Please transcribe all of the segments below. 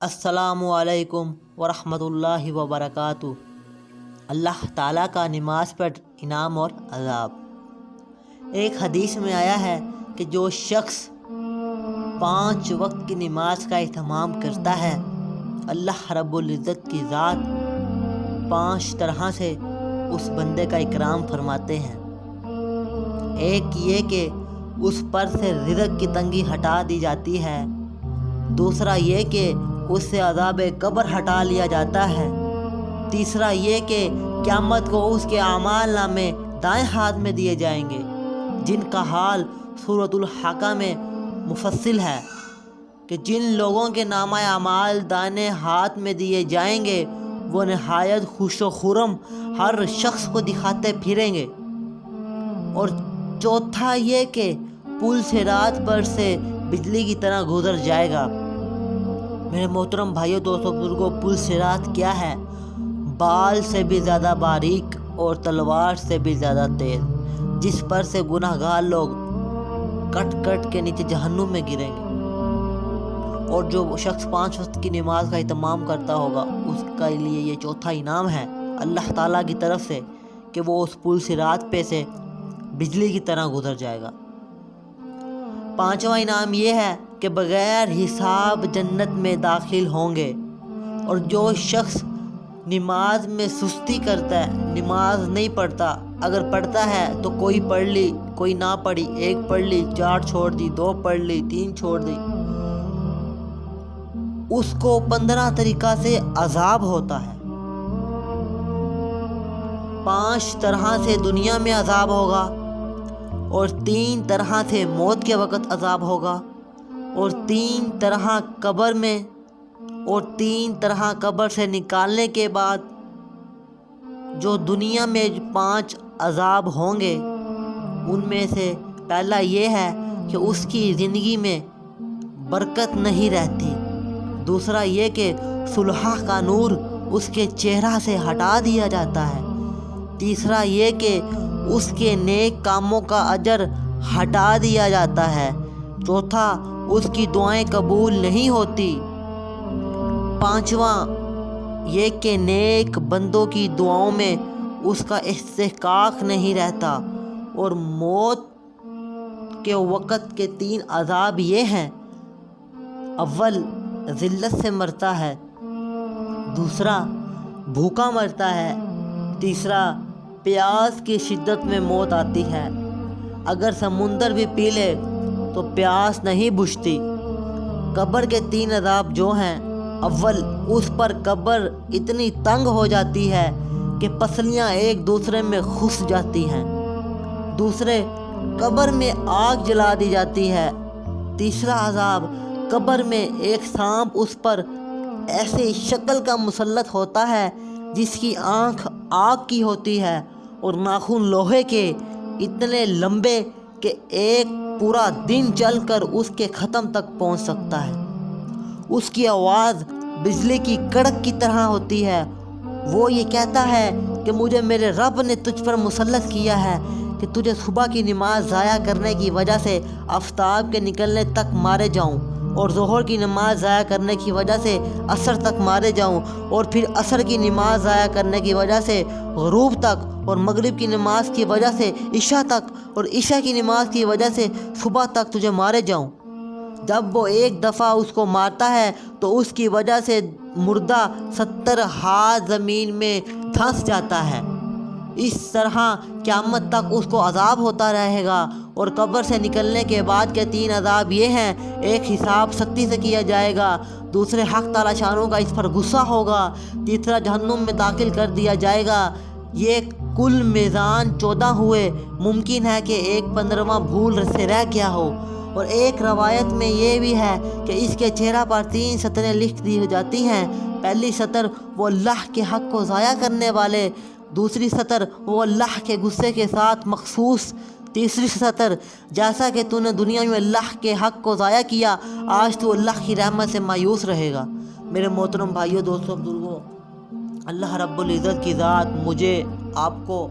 السلام علیکم ورحمۃ اللہ وبرکاتہ۔ اللہ تعالیٰ کا نماز پر انعام اور عذاب۔ ایک حدیث میں آیا ہے کہ جو شخص 5 وقت کی نماز کا اہتمام کرتا ہے، اللہ رب العزت کی ذات 5 طرح سے اس بندے کا اکرام فرماتے ہیں۔ ایک یہ کہ اس پر سے رزق کی تنگی ہٹا دی جاتی ہے، دوسرا یہ کہ اس سے عذاب قبر ہٹا لیا جاتا ہے، تیسرا یہ کہ قیامت کو اس کے اعمال نامے دائیں ہاتھ میں دیے جائیں گے، جن کا حال سورۃ الحاقہ میں مفصل ہے کہ جن لوگوں کے نامہ اعمال دائیں ہاتھ میں دیے جائیں گے وہ نہایت خوش و خرم ہر شخص کو دکھاتے پھریں گے۔ اور چوتھا یہ کہ پل صراط پر سے بجلی کی طرح گزر جائے گا۔ میرے محترم بھائیوں، دوستوں، بزرگوں، پل صراط کیا ہے؟ بال سے بھی زیادہ باریک اور تلوار سے بھی زیادہ تیز، جس پر سے گناہ گار لوگ کٹ کٹ کے نیچے جہنم میں گریں گے۔ اور جو شخص 5 وقت کی نماز کا اہتمام کرتا ہوگا، اس کے لیے یہ چوتھا انعام ہے اللہ تعالیٰ کی طرف سے کہ وہ اس پل صراط پہ سے بجلی کی طرح گزر جائے گا۔ 5واں انعام یہ ہے کہ بغیر حساب جنت میں داخل ہوں گے۔ اور جو شخص نماز میں سستی کرتا ہے، نماز نہیں پڑھتا، اگر پڑھتا ہے تو کوئی پڑھ لی، کوئی نہ پڑھی، 1 پڑھ لی، 4 چھوڑ دی، 2 پڑھ لی، 3 چھوڑ دی، اس کو 15 طریقہ سے عذاب ہوتا ہے۔ 5 طرح سے دنیا میں عذاب ہوگا، اور 3 طرح سے موت کے وقت عذاب ہوگا، اور 3 طرح قبر میں، اور 3 طرح قبر سے نکالنے کے بعد جو دنیا میں 5 عذاب ہوں گے، ان میں سے پہلا یہ ہے کہ اس کی زندگی میں برکت نہیں رہتی، دوسرا یہ کہ صلح کا نور اس کے چہرہ سے ہٹا دیا جاتا ہے، تیسرا یہ کہ اس کے نیک کاموں کا اجر ہٹا دیا جاتا ہے، چوتھا اس کی دعائیں قبول نہیں ہوتی، 5واں یہ کہ نیک بندوں کی دعاؤں میں اس کا استحقاق نہیں رہتا۔ اور موت کے وقت کے 3 عذاب یہ ہیں: اول ذلت سے مرتا ہے، دوسرا بھوکا مرتا ہے، تیسرا پیاس کی شدت میں موت آتی ہے، اگر سمندر بھی پی لے تو پیاس نہیں بجھتی۔ قبر کے 3 عذاب جو ہیں: اول اس پر قبر اتنی تنگ ہو جاتی ہے کہ پسلیاں ایک دوسرے میں گھس جاتی ہیں، دوسرے قبر میں آگ جلا دی جاتی ہے، تیسرا عذاب قبر میں ایک سانپ اس پر ایسی شکل کا مسلط ہوتا ہے جس کی آنکھ آگ کی ہوتی ہے اور ناخن لوہے کے، اتنے لمبے کہ ایک پورا دن چل کر اس کے ختم تک پہنچ سکتا ہے۔ اس کی آواز بجلی کی کڑک کی طرح ہوتی ہے۔ وہ یہ کہتا ہے کہ مجھے میرے رب نے تجھ پر مسلط کیا ہے کہ تجھے صبح کی نماز ضائع کرنے کی وجہ سے آفتاب کے نکلنے تک مارے جاؤں، اور ظہر کی نماز ضائع کرنے کی وجہ سے عصر تک مارے جاؤں، اور پھر عصر کی نماز ضائع کرنے کی وجہ سے غروب تک، اور مغرب کی نماز کی وجہ سے عشاء تک، اور عشاء کی نماز کی وجہ سے صبح تک تجھے مارے جاؤں۔ جب وہ ایک دفعہ اس کو مارتا ہے تو اس کی وجہ سے مردہ 70 ہاتھ زمین میں دھنس جاتا ہے۔ اس طرح قیامت تک اس کو عذاب ہوتا رہے گا۔ اور قبر سے نکلنے کے بعد کے 3 عذاب یہ ہیں: ایک حساب سختی سے کیا جائے گا، دوسرے حق تعالیٰ شانوں کا اس پر غصہ ہوگا، تیسرا جہنم میں داخل کر دیا جائے گا۔ یہ کل میزان 14 ہوئے، ممکن ہے کہ ایک 15واں بھول سے رہ گیا ہو۔ اور ایک روایت میں یہ بھی ہے کہ اس کے چہرہ پر 3 سطریں لکھ دی جاتی ہیں۔ پہلی سطر وہ اللہ کے حق کو ضائع کرنے والے، دوسری سطر وہ اللہ کے غصے کے ساتھ مخصوص، تیسری سطر جیسا کہ تو نے دنیا میں اللہ کے حق کو ضائع کیا، آج تو اللہ کی رحمت سے مایوس رہے گا۔ میرے محترم بھائیوں، دوستوں، بزرگوں، اللہ رب العزت کی ذات مجھے، آپ کو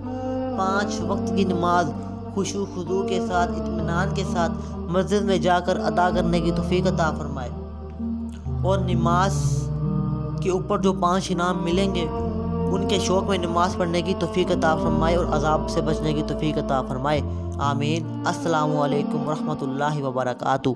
5 وقت کی نماز خشوع خضوع کے ساتھ، اطمینان کے ساتھ مسجد میں جا کر ادا کرنے کی توفیق عطا فرمائے۔ اور نماز کے اوپر جو 5 انعام ملیں گے ان کے شوق میں نماز پڑھنے کی توفیق عطا فرمائے اور عذاب سے بچنے کی توفیق عطا فرمائے، آمین۔ السلام علیکم ورحمۃ اللہ وبرکاتہ۔